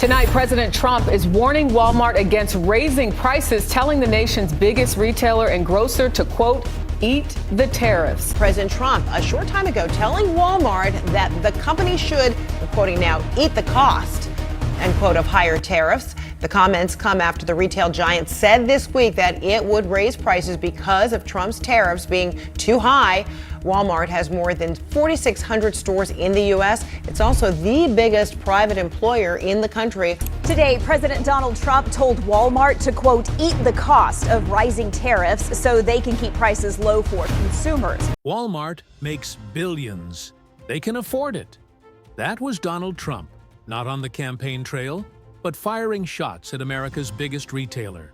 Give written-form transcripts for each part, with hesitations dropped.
Tonight, President Trump is warning Walmart against raising prices, telling the nation's biggest retailer and grocer to, quote, eat the tariffs. President Trump, a short time ago, telling Walmart that the company should, I'm quoting now, eat the cost, end quote, of higher tariffs. The comments come after the retail giant said this week that it would raise prices because of Trump's tariffs being too high. Walmart has more than 4,600 stores in the U.S. It's also the biggest private employer in the country. Today, President Donald Trump told Walmart to, quote, eat the cost of rising tariffs so they can keep prices low for consumers. Walmart makes billions. They can afford it. That was Donald Trump, not on the campaign trail, but firing shots at America's biggest retailer.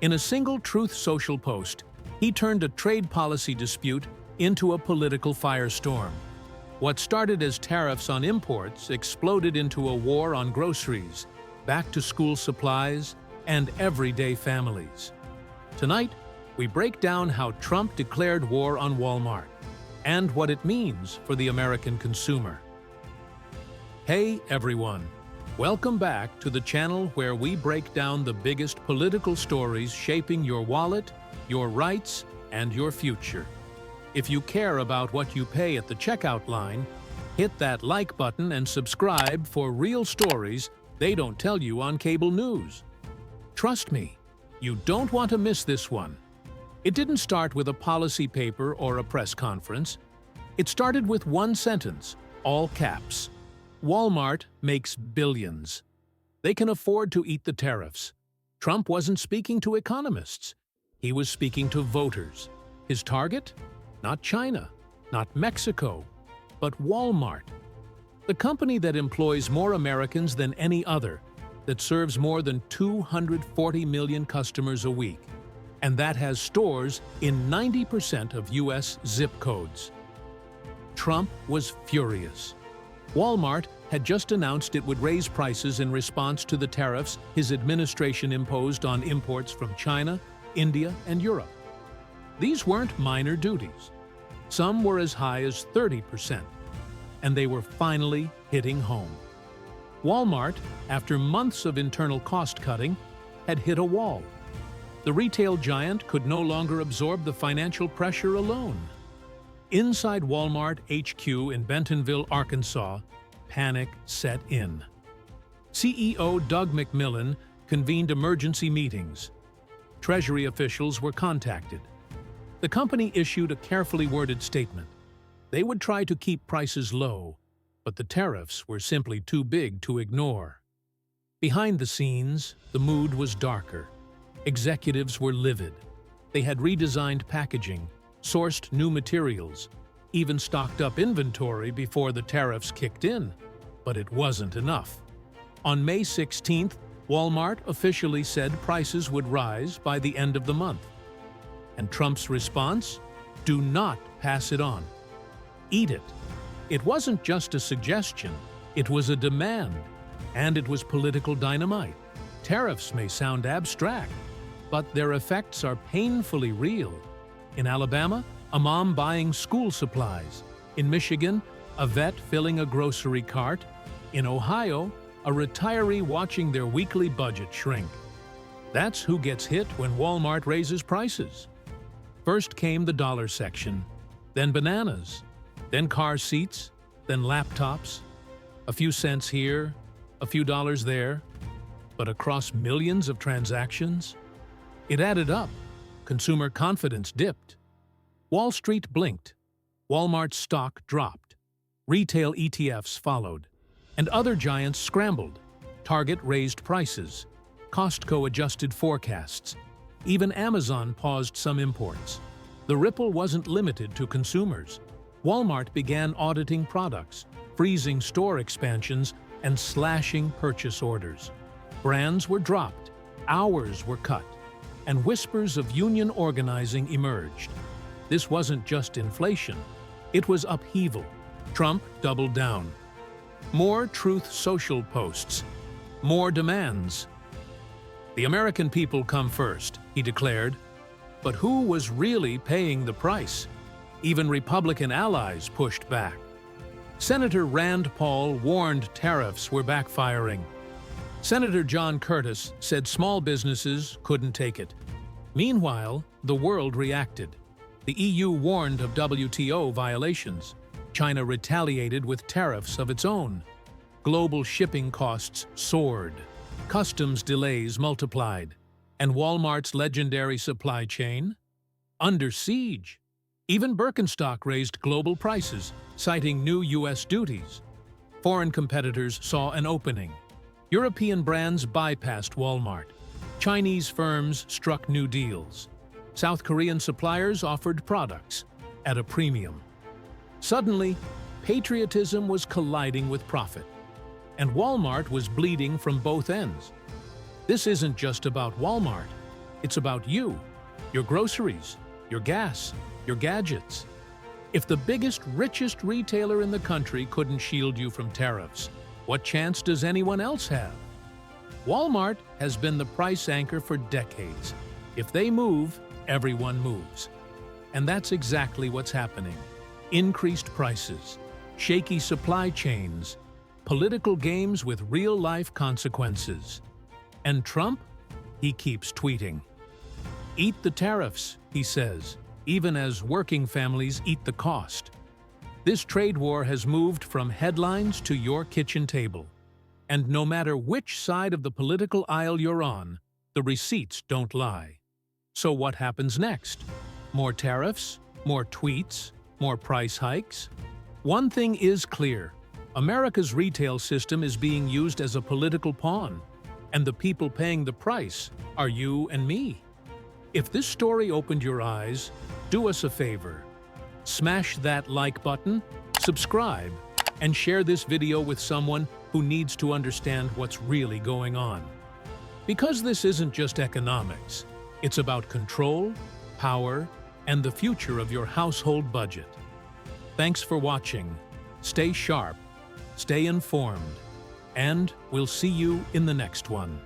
In a single Truth Social post, he turned a trade policy dispute into a political firestorm. What started as tariffs on imports exploded into a war on groceries, back-to-school supplies, and everyday families. Tonight, we break down how Trump declared war on Walmart and what it means for the American consumer. Hey, everyone. Welcome back to the channel where we break down the biggest political stories shaping your wallet, your rights, and your future. If you care about what you pay at the checkout line, hit that like button and subscribe for real stories they don't tell you on cable news. Trust me, you don't want to miss this one. It didn't start with a policy paper or a press conference. It started with one sentence, all caps. Walmart makes billions. They can afford to eat the tariffs. Trump wasn't speaking to economists. He was speaking to voters. His target? Not China, not Mexico, but Walmart. The company that employs more Americans than any other, that serves more than 240 million customers a week, and that has stores in 90% of U.S. zip codes. Trump was furious. Walmart had just announced it would raise prices in response to the tariffs his administration imposed on imports from China, India, and Europe. These weren't minor duties. Some were as high as 30%, and they were finally hitting home. Walmart, after months of internal cost-cutting, had hit a wall. The retail giant could no longer absorb the financial pressure alone. Inside Walmart HQ in Bentonville, Arkansas, panic set in. CEO Doug McMillon convened emergency meetings. Treasury officials were contacted. The company issued a carefully worded statement. They would try to keep prices low, but the tariffs were simply too big to ignore. Behind the scenes, the mood was darker. Executives were livid. They had redesigned packaging, sourced new materials, even stocked up inventory before the tariffs kicked in. But it wasn't enough. On May 16th, Walmart officially said prices would rise by the end of the month. And Trump's response? Do not pass it on. Eat it. It wasn't just a suggestion, it was a demand. And it was political dynamite. Tariffs may sound abstract, but their effects are painfully real. In Alabama, a mom buying school supplies. In Michigan, a vet filling a grocery cart. In Ohio, a retiree watching their weekly budget shrink. That's who gets hit when Walmart raises prices. First came the dollar section, then bananas, then car seats, then laptops. A few cents here, a few dollars there, but across millions of transactions? It added up. Consumer confidence dipped. Wall Street blinked. Walmart's stock dropped. Retail ETFs followed. And other giants scrambled. Target raised prices. Costco adjusted forecasts. Even Amazon paused some imports. The ripple wasn't limited to consumers. Walmart began auditing products, freezing store expansions, and slashing purchase orders. Brands were dropped, hours were cut, and whispers of union organizing emerged. This wasn't just inflation, it was upheaval. Trump doubled down. More Truth Social posts. More demands. The American people come first, he declared. But who was really paying the price? Even Republican allies pushed back. Senator Rand Paul warned tariffs were backfiring. Senator John Curtis said small businesses couldn't take it. Meanwhile, the world reacted. The EU warned of WTO violations. China retaliated with tariffs of its own. Global shipping costs soared. Customs delays multiplied. And Walmart's legendary supply chain? Under siege. Even Birkenstock raised global prices, citing new U.S. duties. Foreign competitors saw an opening. European brands bypassed Walmart. Chinese firms struck new deals. South Korean suppliers offered products at a premium. Suddenly, patriotism was colliding with profit, and Walmart was bleeding from both ends. This isn't just about Walmart. It's about you, your groceries, your gas, your gadgets. If the biggest, richest retailer in the country couldn't shield you from tariffs, what chance does anyone else have? Walmart has been the price anchor for decades. If they move, everyone moves. And that's exactly what's happening. Increased prices, shaky supply chains, political games with real-life consequences. And Trump? He keeps tweeting. Eat the tariffs, he says, even as working families eat the cost. This trade war has moved from headlines to your kitchen table. And no matter which side of the political aisle you're on, the receipts don't lie. So what happens next? More tariffs? More tweets? More price hikes? One thing is clear. America's retail system is being used as a political pawn, and the people paying the price are you and me. If this story opened your eyes, do us a favor. Smash that like button, subscribe, and share this video with someone who needs to understand what's really going on. Because this isn't just economics, it's about control, power, and the future of your household budget. Thanks for watching. Stay sharp, stay informed, and we'll see you in the next one.